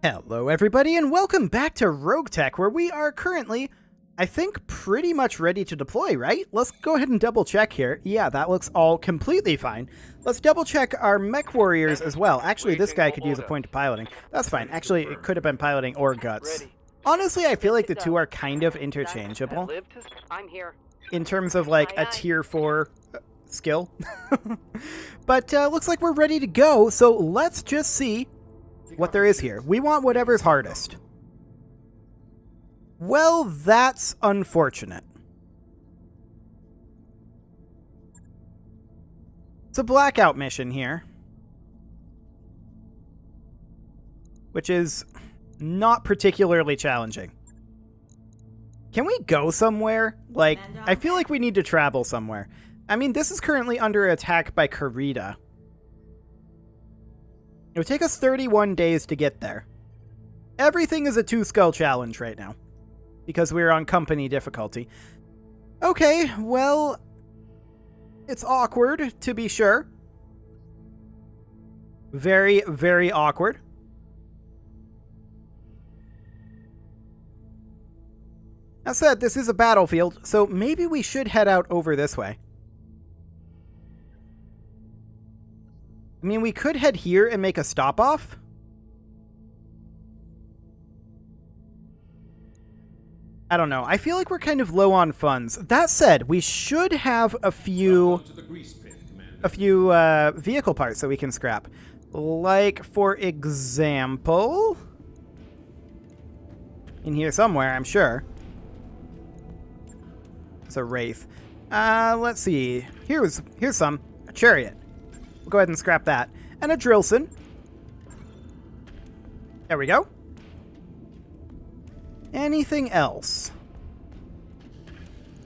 Hello everybody and welcome back to RogueTech, where we are currently, I think, pretty much ready to deploy, right? Let's go ahead and double check here. Yeah, that looks all completely fine. Let's double check our mech warriors as well. Actually, this guy could use a point of piloting. That's fine. Actually, it could have been piloting or guts. Honestly, I feel like the two are kind of interchangeable in terms of like a tier 4 skill. But looks like we're ready to go, so let's just see what there is here. We want whatever's hardest. Well, that's unfortunate. It's a blackout mission here, which is not particularly challenging. Can we go somewhere? Like, I feel like we need to travel somewhere. I mean, this is currently under attack by Karita. It would take us 31 days to get there. Everything is a 2-skull challenge right now, because we're on company difficulty. Okay, well, it's awkward, to be sure. Very, very awkward. That said, this is a battlefield, so maybe we should head out over this way. I mean, we could head here and make a stop-off. I don't know. I feel like we're kind of low on funds. That said, we should have a few vehicle parts that we can scrap. Like, for example, in here somewhere, I'm sure. It's a Wraith. Let's see. Here's some. A chariot. We'll go ahead and scrap that. And a Drillson. There we go. Anything else?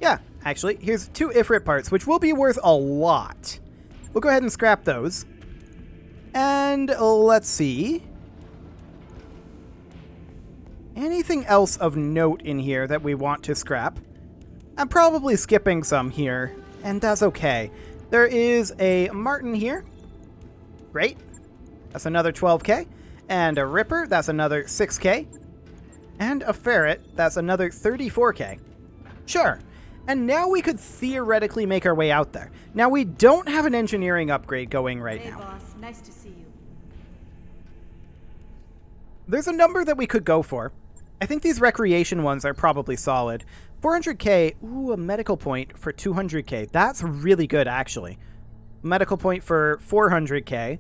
Yeah, actually, here's 2 Ifrit parts, which will be worth a lot. We'll go ahead and scrap those. And let's see. Anything else of note in here that we want to scrap? I'm probably skipping some here, and that's okay. There is a Martin here. Great. That's another 12k. And a Ripper, that's another 6k. And a Ferret, that's another 34k. Sure. And now we could theoretically make our way out there. Now, we don't have an engineering upgrade going right now. Boss. Nice to see you. There's a number that we could go for. I think these recreation ones are probably solid. 400k, ooh, a medical point for 200k. That's really good, actually. Medical point for 400k.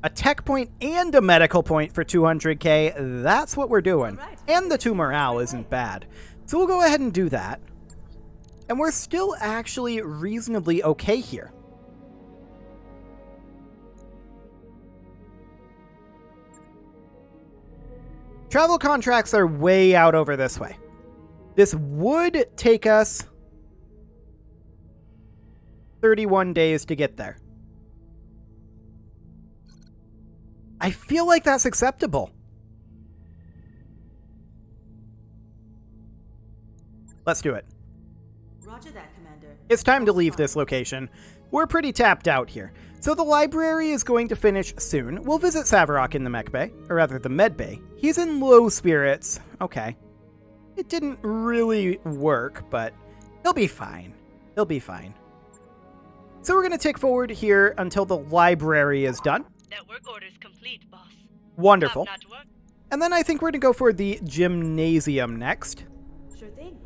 A tech point and a medical point for 200k. That's what we're doing. Right. And the 2 morale isn't bad. So we'll go ahead and do that. And we're still actually reasonably okay here. Travel contracts are way out over this way. This would take us 31 days to get there. I feel like that's acceptable. Let's do it. Roger that, Commander. It's time to leave this location. We're pretty tapped out here. So the library is going to finish soon. We'll visit Savarok in the mech bay, or rather the med bay. He's in low spirits. Okay. It didn't really work, but he'll be fine. He'll be fine. So we're going to tick forward here until the library is done. Network orders complete, boss. Wonderful. Not to work. And then I think we're going to go for the gymnasium next. Sure thing.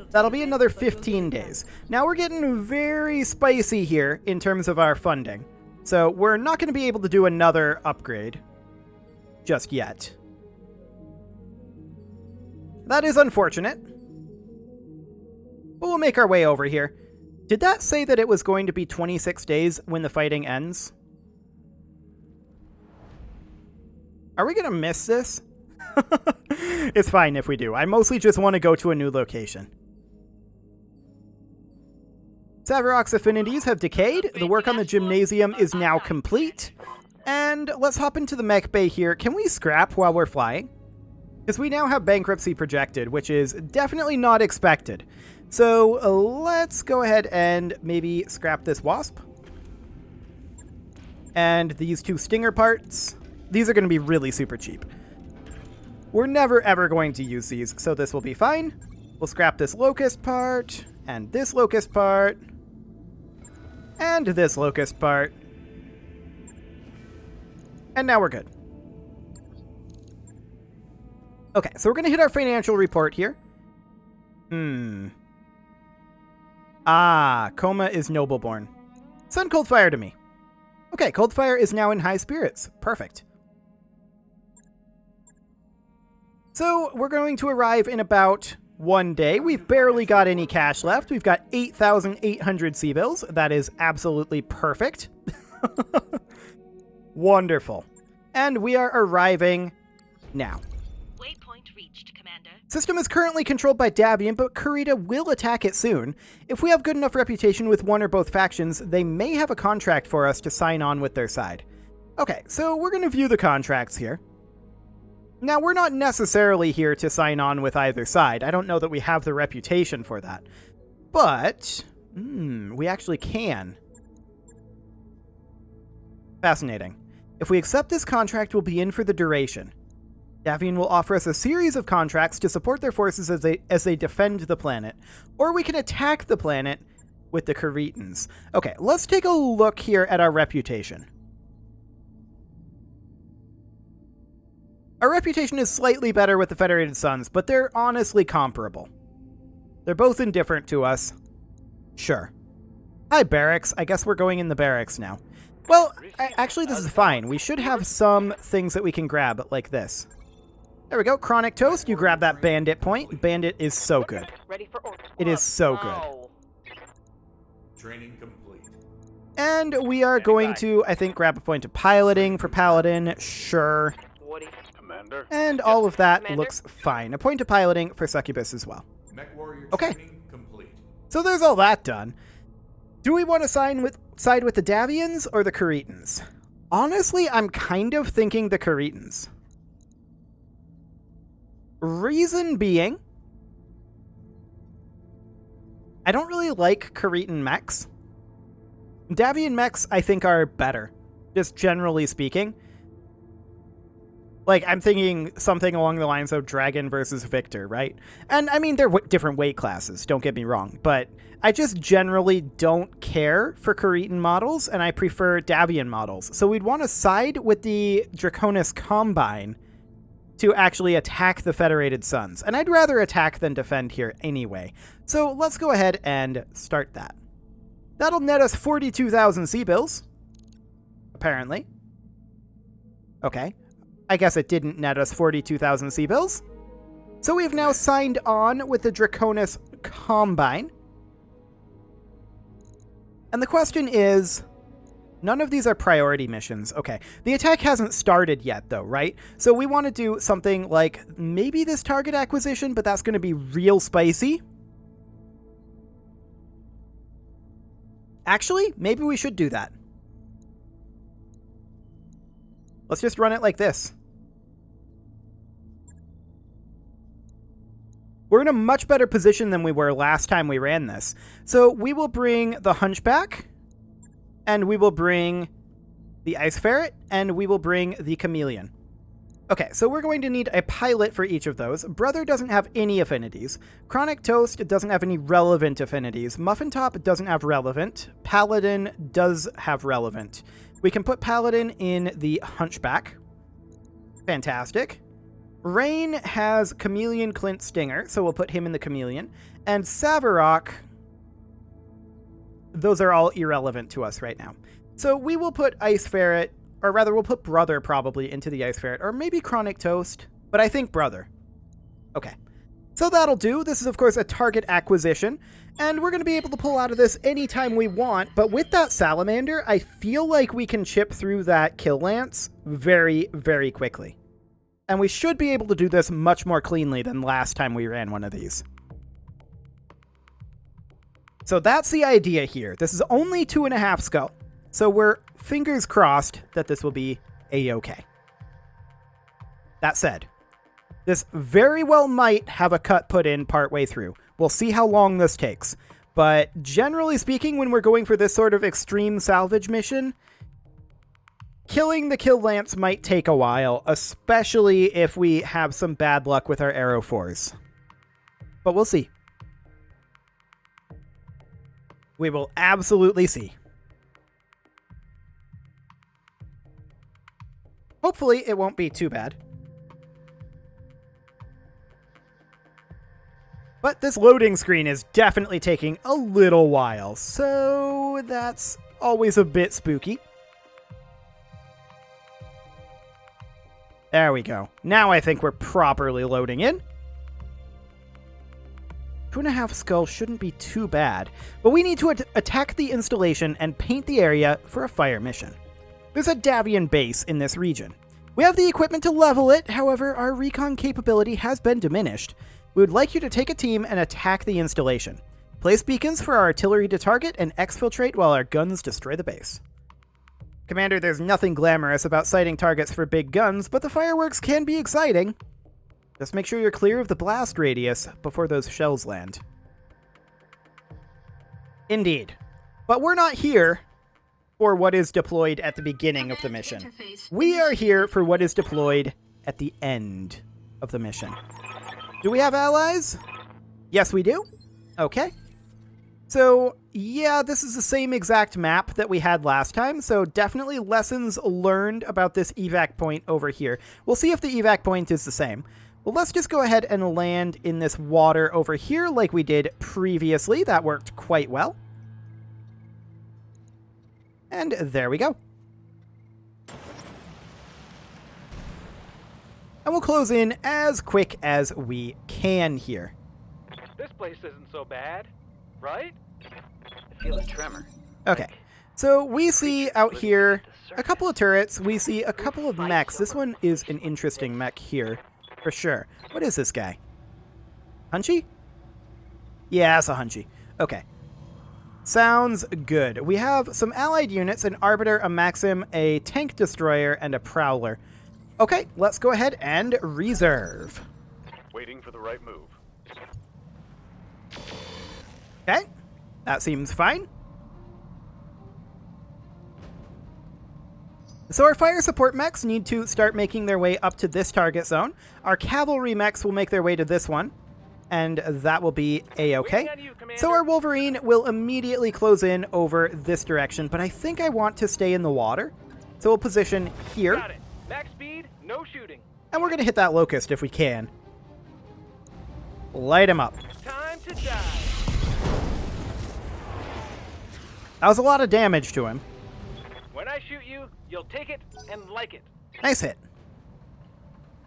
That'll be another 15 days. Now we're getting very spicy here in terms of our funding. So we're not going to be able to do another upgrade just yet. That is unfortunate. But we'll make our way over here. Did that say that it was going to be 26 days when the fighting ends? Are we going to miss this? It's fine if we do. I mostly just want to go to a new location. Savarok's affinities have decayed. The work on the gymnasium is now complete. And let's hop into the mech bay here. Can we scrap while we're flying? Because we now have bankruptcy projected, which is definitely not expected. So let's go ahead and maybe scrap this Wasp. And these 2 Stinger parts. These are going to be really super cheap. We're never ever going to use these, so this will be fine. We'll scrap this locust part, and this locust part, and this locust part. And now we're good. Okay, so we're going to hit our financial report here. Coma is nobleborn. Send Coldfire to me. Okay, Coldfire is now in high spirits. Perfect. So we're going to arrive in about 1 day. We've barely got any cash left. We've got 8,800 sea bills. That is absolutely perfect. Wonderful. And we are arriving now. Waypoint reached, Commander. System is currently controlled by Davian, but Kurita will attack it soon. If we have good enough reputation with one or both factions, they may have a contract for us to sign on with their side. Okay, so we're going to view the contracts here. Now, we're not necessarily here to sign on with either side. I don't know that we have the reputation for that. But, we actually can. Fascinating. If we accept this contract, we'll be in for the duration. Davian will offer us a series of contracts to support their forces as they defend the planet. Or we can attack the planet with the Kuritans. Okay, let's take a look here at our reputation. Our reputation is slightly better with the Federated Suns, but they're honestly comparable. They're both indifferent to us. Sure. Hi, barracks. I guess we're going in the barracks now. Well, actually, this is fine. We should have some things that we can grab, like this. There we go. Chronic Toast. You grab that bandit point. Bandit is so good. It is so good. Training complete. And we are going to, I think, grab a point of piloting for Paladin. Sure. Commander. And all of that looks fine. A point of piloting for Succubus as well. Mech warrior Okay. training complete. So there's all that done. Do we want to side with the Davians or the Kuritans? Honestly, I'm kind of thinking the Kuritans. Reason being, I don't really like Kuritan mechs. Davian mechs, I think, are better, just generally speaking. Like, I'm thinking something along the lines of Dragon versus Victor, right? And, I mean, they're different weight classes, don't get me wrong, but I just generally don't care for Kuritan models, and I prefer Davian models. So we'd want to side with the Draconis Combine to actually attack the Federated Suns. And I'd rather attack than defend here anyway. So let's go ahead and start that. That'll net us 42,000 sea bills, apparently. Okay. I guess it didn't net us 42,000 sea bills. So we've now signed on with the Draconis Combine. And the question is, none of these are priority missions. Okay, the attack hasn't started yet though, right? So we want to do something like maybe this target acquisition, but that's going to be real spicy. Actually, maybe we should do that. Let's just run it like this. We're in a much better position than we were last time we ran this. So we will bring the Hunchback, and we will bring the Ice Ferret, and we will bring the Chameleon. Okay, so we're going to need a pilot for each of those. Brother doesn't have any affinities. Chronic Toast doesn't have any relevant affinities. Muffin Top doesn't have relevant. Paladin does have relevant. We can put Paladin in the Hunchback. Fantastic. Rain has Chameleon, Clint, Stinger, so we'll put him in the Chameleon. And Savarok, those are all irrelevant to us right now. So we will put Ice Ferret, or rather we'll put Brother probably into the Ice Ferret, or maybe Chronic Toast, but I think Brother. Okay, so that'll do. This is, of course, a target acquisition, and we're going to be able to pull out of this anytime we want, but with that Salamander, I feel like we can chip through that Kill Lance very, very quickly. And we should be able to do this much more cleanly than last time we ran one of these. So that's the idea here. This is only 2.5 skull. So we're fingers crossed that this will be a-okay. That said, this very well might have a cut put in partway through. We'll see how long this takes. But generally speaking, when we're going for this sort of extreme salvage mission, killing the kill lance might take a while, especially if we have some bad luck with our arrow 4s. But we'll see. We will absolutely see. Hopefully it won't be too bad. But this loading screen is definitely taking a little while, so that's always a bit spooky. There we go. Now I think we're properly loading in. 2.5 skulls shouldn't be too bad, but we need to attack the installation and paint the area for a fire mission. There's a Davian base in this region. We have the equipment to level it, however, our recon capability has been diminished. We would like you to take a team and attack the installation. Place beacons for our artillery to target and exfiltrate while our guns destroy the base. Commander, there's nothing glamorous about sighting targets for big guns, but the fireworks can be exciting. Just make sure you're clear of the blast radius before those shells land. Indeed. But we're not here for what is deployed at the beginning of the mission. We are here for what is deployed at the end of the mission. Do we have allies? Yes, we do. Okay. So, yeah, this is the same exact map that we had last time, so definitely lessons learned about this evac point over here. We'll see if the evac point is the same. Well, let's just go ahead and land in this water over here like we did previously. That worked quite well. And there we go. And we'll close in as quick as we can here. This place isn't so bad, right? I feel a tremor. Okay, so we see out here a couple of turrets. We see a couple of mechs. This one is an interesting mech here, for sure. What is this guy? Hunchy? Yeah, it's a Hunchy. Okay. Sounds good. We have some allied units, an Arbiter, a Maxim, a Tank Destroyer, and a Prowler. Okay, let's go ahead and reserve. Waiting for the right move. Okay, that seems fine. So our fire support mechs need to start making their way up to this target zone. Our cavalry mechs will make their way to this one, and that will be A-okay. So our Wolverine will immediately close in over this direction, but I think I want to stay in the water. So we'll position here. Got it. Max speed, no shooting. And we're going to hit that Locust if we can. Light him up. Time to die. That was a lot of damage to him. When I shoot you, you'll take it and like it. Nice hit.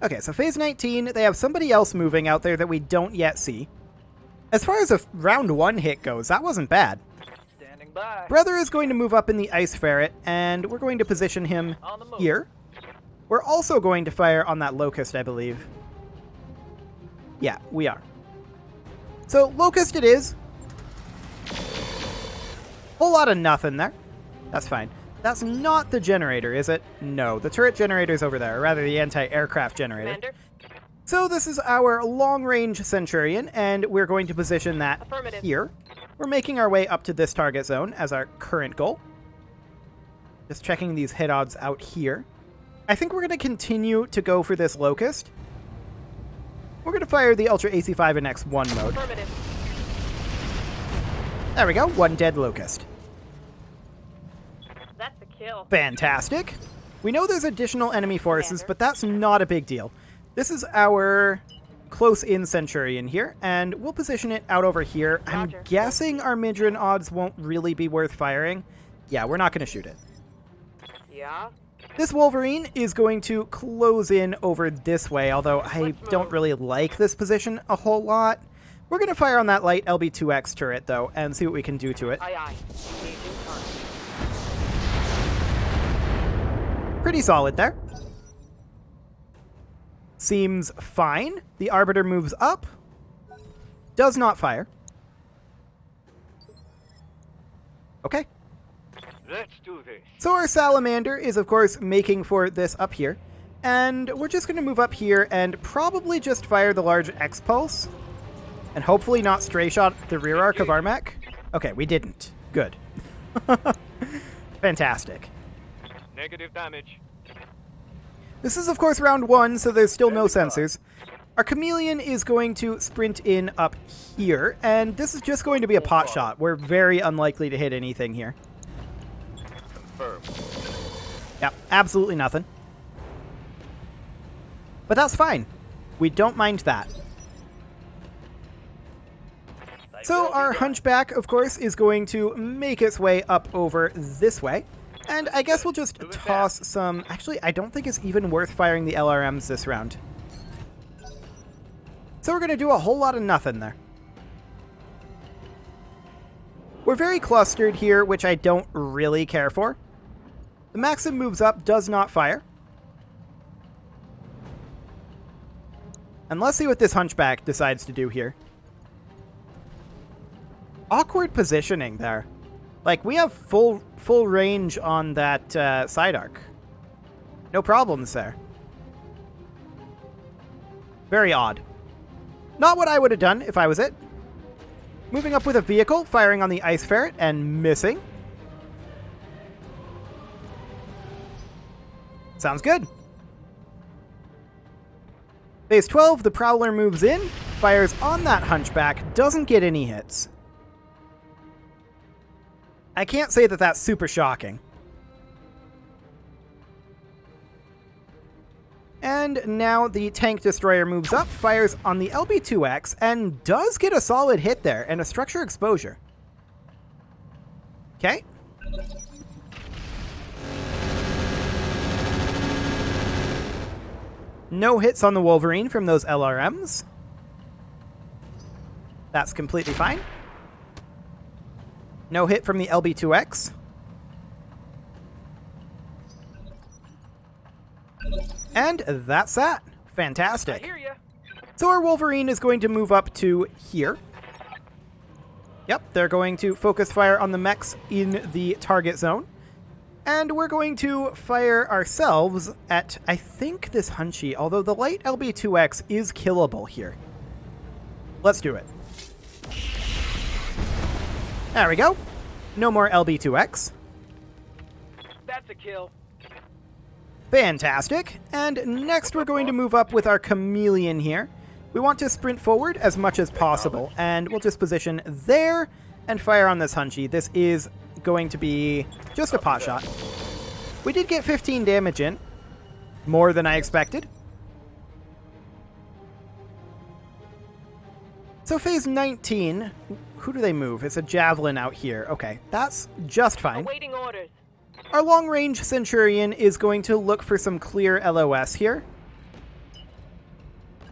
Okay, so phase 19, they have somebody else moving out there that we don't yet see. As far as a round 1 hit goes, that wasn't bad. Standing by. Brother is going to move up in the Ice Ferret, and we're going to position him On the move. here. We're also going to fire on that Locust, I believe. Yeah, we are. So, Locust it is. Whole lot of nothing there. That's fine. That's not the generator, is it? No, the turret generator's over there, or rather the anti-aircraft generator. Commander? So this is our long-range Centurion, and we're going to position that Affirmative. here. We're making our way up to this target zone as our current goal. Just checking these hit odds out here. I think we're going to continue to go for this Locust. We're going to fire the Ultra AC5 in X1 mode. Affirmative. There we go, one dead Locust. That's a kill. Fantastic. We know there's additional enemy forces, but that's not a big deal. This is our close-in Centurion here, and we'll position it out over here. I'm Roger. guessing our Midran odds won't really be worth firing. Yeah, we're not going to shoot it. Yeah? This Wolverine is going to close in over this way, although I don't really like this position a whole lot. We're going to fire on that light LB2X turret, though, and see what we can do to it. Aye aye. Engaging target. Pretty solid there. Seems fine. The Arbiter moves up. Does not fire. Okay. Let's do this. So our Salamander is, of course, making for this up here. And we're just going to move up here and probably just fire the large X-Pulse. And hopefully not stray shot the rear arc of our mech. Okay, we didn't. Good. Fantastic. Negative damage. This is, of course, round 1, so there's still no sensors. Our chameleon is going to sprint in up here, and this is just going to be a pot shot. We're very unlikely to hit anything here. Confirmed. Yep, absolutely nothing. But that's fine. We don't mind that. So our hunchback, of course, is going to make its way up over this way. And I guess we'll just toss some... Actually, I don't think it's even worth firing the LRMs this round. So we're going to do a whole lot of nothing there. We're very clustered here, which I don't really care for. The Maxim moves up, does not fire. And let's see what this hunchback decides to do here. Awkward positioning there. Like, we have full range on that side arc. No problems there. Very odd. Not what I would have done if I was it. Moving up with a vehicle, firing on the ice ferret, and missing. Sounds good. Phase 12, the Prowler moves in, fires on that hunchback, doesn't get any hits. I can't say that that's super shocking. And now the tank destroyer moves up, fires on the LB-2X, and does get a solid hit there, and a structure exposure. Okay. No hits on the Wolverine from those LRMs. That's completely fine. No hit from the LB-2X. And that's that. I Fantastic. hear ya. So our Wolverine is going to move up to here. Yep, they're going to focus fire on the mechs in the target zone. And we're going to fire ourselves at, I think, this Hunchy, although the light LB-2X is killable here. Let's do it. There we go. No more LB-2X. That's a kill. Fantastic. And next we're going to move up with our chameleon here. We want to sprint forward as much as possible, and we'll just position there and fire on this Hunchy. This is going to be just a pot shot. We did get 15 damage in. More than I expected. So phase 19, who do they move? It's a Javelin out here. Okay, that's just fine. Awaiting orders. Our long-range Centurion is going to look for some clear LOS here.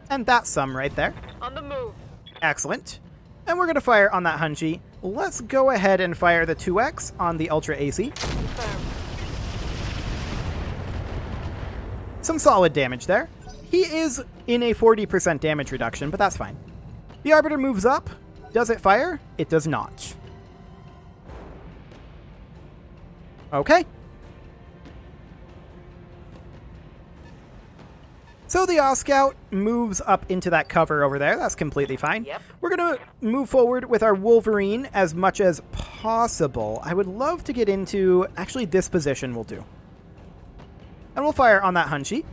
And that's some right there. On the move. Excellent. And we're going to fire on that Hunchy. Let's go ahead and fire the 2X on the Ultra AC. Confirmed. Some solid damage there. He is in a 40% damage reduction, but that's fine. The Arbiter moves up. Does it fire? It does not. Okay. So the Oscout moves up into that cover over there. That's completely fine. Yep. We're going to move forward with our Wolverine as much as possible. I would love to get into... Actually, this position will do. And we'll fire on that Hunchy.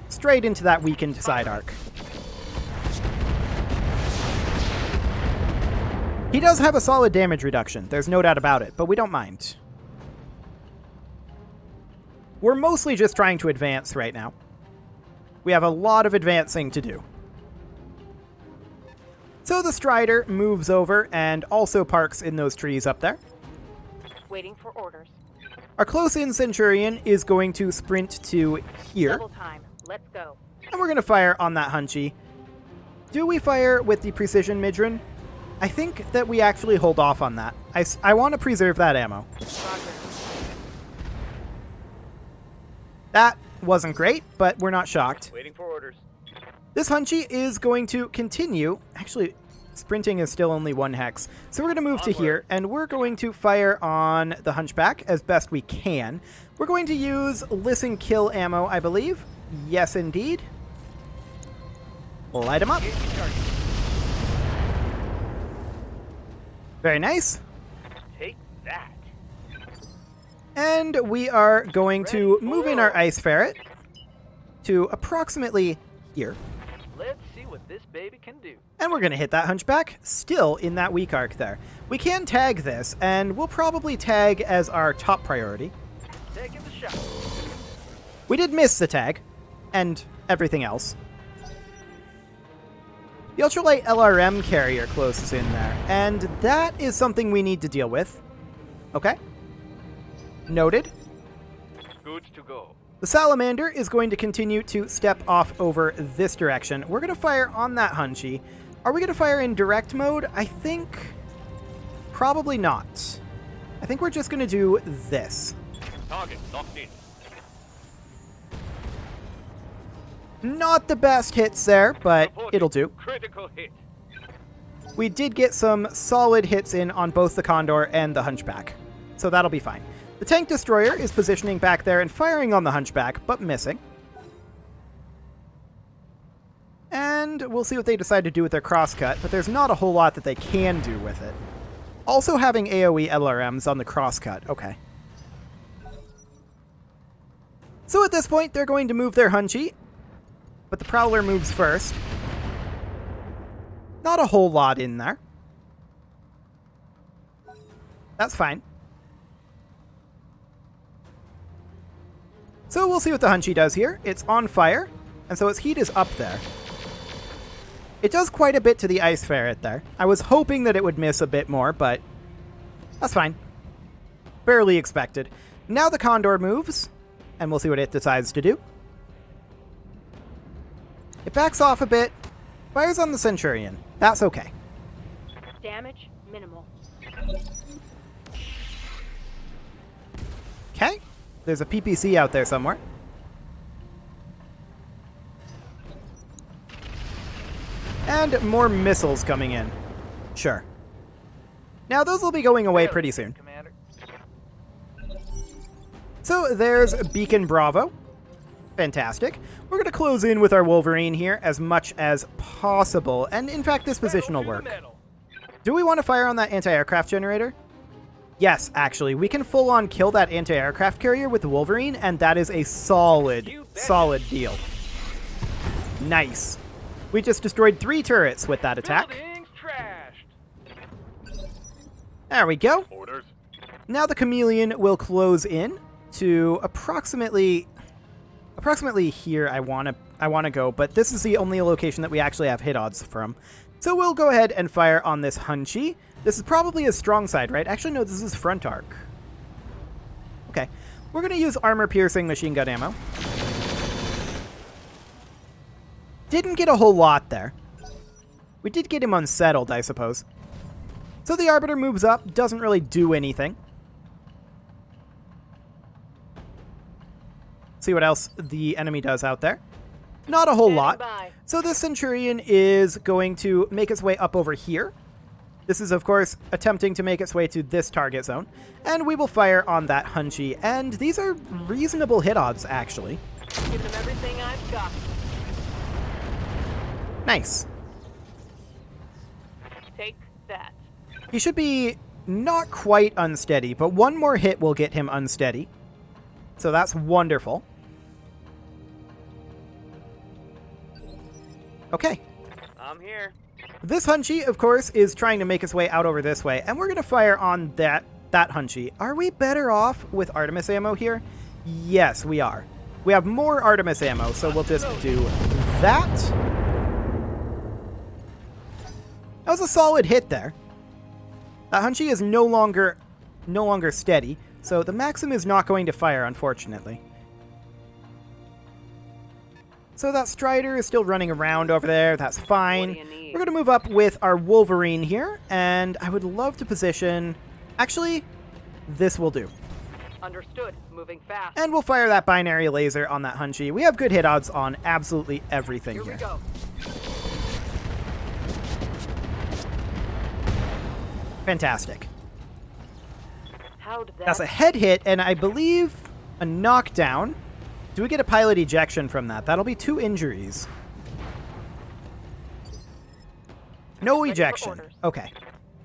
Straight into that weakened side arc. He does have a solid damage reduction. There's no doubt about it, but we don't mind. We're mostly just trying to advance right now. We have a lot of advancing to do. So the Strider moves over and also parks in those trees up there. Waiting for orders. Our close-in Centurion is going to sprint to here. Double time. Let's go. And we're going to fire on that Hunchy. Do we fire with the Precision Midran? I think that we actually hold off on that. I want to preserve that ammo. Roger. That wasn't great, but we're not shocked. Waiting for orders. This Hunchy is going to continue. Actually, sprinting is still only 1 hex. So we're going to move to here, and we're going to fire on the Hunchback as best we can. We're going to use listen kill ammo, I believe. Yes, indeed. Light him up. Very nice. Take that. And we are going to move in our ice ferret to approximately here. Let's see what this baby can do. And we're going to hit that hunchback, still in that weak arc there. We can tag this, and we'll probably tag as our top priority. Taking the shot. We did miss the tag, and everything else. The ultralight LRM carrier closes in there, and that is something we need to deal with. Okay. Noted. Good to go. The salamander is going to continue to step off over this direction. We're going to fire on that Hunchy. Are we going to fire in direct mode? I think probably not. I think we're just going to do this. Target locked in. Not the best hits there, but Reporting it'll do. Critical hit. We did get some solid hits in on both the Condor and the Hunchback, so that'll be fine. The tank destroyer is positioning back there and firing on the Hunchback, but missing. And we'll see what they decide to do with their crosscut, but there's not a whole lot that they can do with it. Also having AoE LRMs on the crosscut. Okay. So at this point, they're going to move their Hunchy, but the Prowler moves first. Not a whole lot in there. That's fine. So we'll see what the Hunchy does here. It's on fire, and so its heat is up there. It does quite a bit to the ice ferret there. I was hoping that it would miss a bit more, but that's fine. Barely expected. Now the Condor moves, and we'll see what it decides to do. It backs off a bit, fires on the Centurion. That's okay. Damage minimal. Okay. There's a PPC out there somewhere. And more missiles coming in. Sure. Now those will be going away pretty soon. Commander. So there's Beacon Bravo. Fantastic. We're going to close in with our Wolverine here as much as possible. And in fact, this position will work. Do we want to fire on that anti-aircraft generator? Yes, actually. We can full-on kill that anti-aircraft carrier with the Wolverine, and that is a solid deal. Nice. We just destroyed 3 turrets with that attack. Buildings trashed. There we go. Orders. Now the Chameleon will close in to approximately here I want to go, but this is the only location that we actually have hit odds from. So we'll go ahead and fire on this Hunchy. This is probably his strong side, right? Actually, no, this is front arc. Okay. We're going to use armor-piercing machine gun ammo. Didn't get a whole lot there. We did get him unsettled, I suppose. So the Arbiter moves up, doesn't really do anything. See what else the enemy does out there. Not a whole lot. By. So this Centurion is going to make its way up over here. This is, of course, attempting to make its way to this target zone. And we will fire on that Hunchy. And these are reasonable hit odds, actually. Give them everything I've got. Nice. Take that. He should be not quite unsteady, but one more hit will get him unsteady. So that's wonderful. Okay. I'm here. This Hunchy, of course, is trying to make its way out over this way, and we're going to fire on that Hunchy. Are we better off with Artemis ammo here? Yes, we are. We have more Artemis ammo, so we'll just do that. That was a solid hit there. That Hunchy is no longer steady, so the Maxim is not going to fire, unfortunately. So that Strider is still running around over there. That's fine. What do you need? We're going to move up with our Wolverine here, and I would love to position... Actually, this will do. Understood. Moving fast. And we'll fire that binary laser on that Hunchy. We have good hit odds on absolutely everything Here we here. go. Fantastic. How did that? That's a head hit, and I believe a knockdown. Do we get a pilot ejection from that? That'll be 2 injuries. No Ready for ejection. orders. Okay.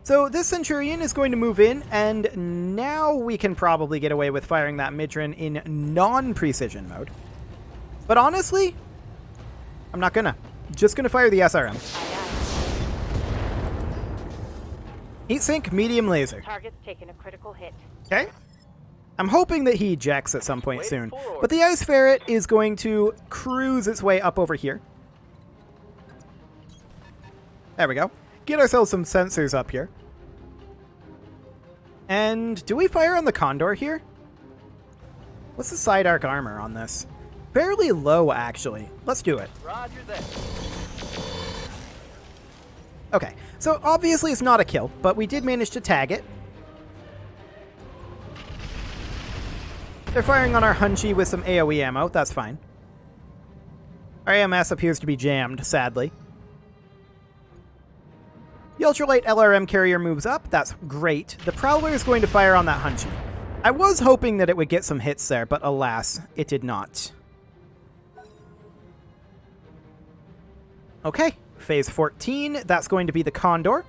So this Centurion is going to move in, and now we can probably get away with firing that Midran in non-precision mode. But honestly, I'm not gonna. Just gonna fire the SRM. Heat sink, medium laser. Target's taken a critical hit. Okay. I'm hoping that he ejects at some point soon. But the Ice Ferret is going to cruise its way up over here. There we go. Get ourselves some sensors up here. And do we fire on the Condor here? What's the side arc armor on this? Fairly low, actually. Let's do it. Roger that. Okay, so obviously it's not a kill, but we did manage to tag it. They're firing on our Hunchy with some AoE ammo. That's fine. Our AMS appears to be jammed, sadly. The ultralight LRM carrier moves up. That's great. The Prowler is going to fire on that Hunchy. I was hoping that it would get some hits there, but alas, it did not. Okay, phase 14. That's going to be the Condor.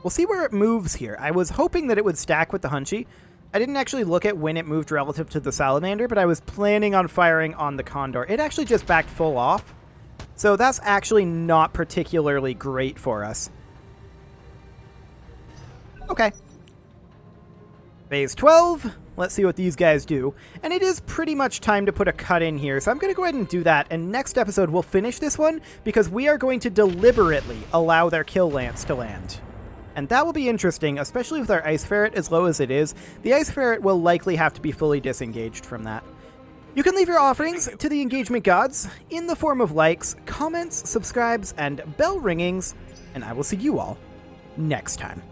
We'll see where it moves here. I was hoping that it would stack with the Hunchy. I didn't actually look at when it moved relative to the Salamander, but I was planning on firing on the Condor. It actually just backed full off, so that's actually not particularly great for us. Okay. Phase 12. Let's see what these guys do. And it is pretty much time to put a cut in here, so I'm going to go ahead and do that. And next episode, we'll finish this one because we are going to deliberately allow their kill lance to land. And that will be interesting, especially with our Ice Ferret as low as it is. The Ice Ferret will likely have to be fully disengaged from that. You can leave your offerings to the engagement gods in the form of likes, comments, subscribes, and bell ringings. And I will see you all next time.